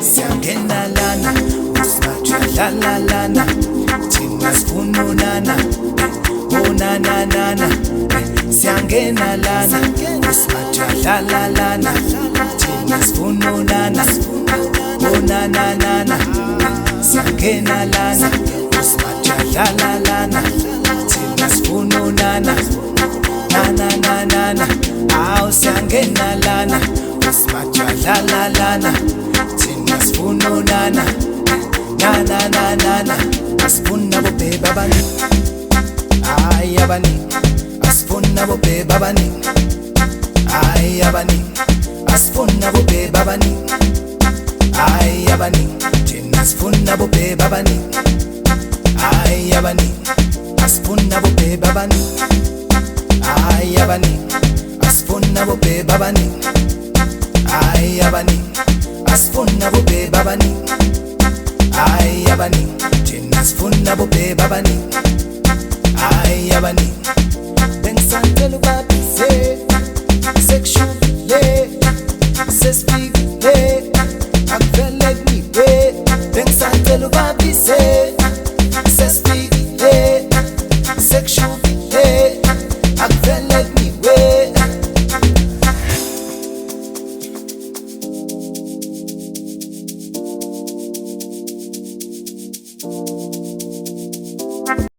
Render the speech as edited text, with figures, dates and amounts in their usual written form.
siyangena lana usimadlala lana thina sifuna unana onananana siyangena lana usimadlala lana thina sifuna unana onananana siyangena lana usimadlala lana thina sifuna unana nananana awu siyangena lana usimadlala lana thina sifuna unana nananana asifuna bobhebe abaningi hayi abaningi asifuna bobhebe abaningi hayi abaningi asifuna bobhebe abaningi hayi abaningi thina sifuna bobhebe abaningi hayi abaningi asifuna bobhebe abaningi hayi abaningi asifuna bobhebe abaningi hayi abaningi asifuna bobhebe abaningi hayi abaningi thina sifuna bobhebe abaningi hayi abaningi bengisandela ubabise sekushubile sesifikile akuvele kuliwe bengisandela ubabise sesifikile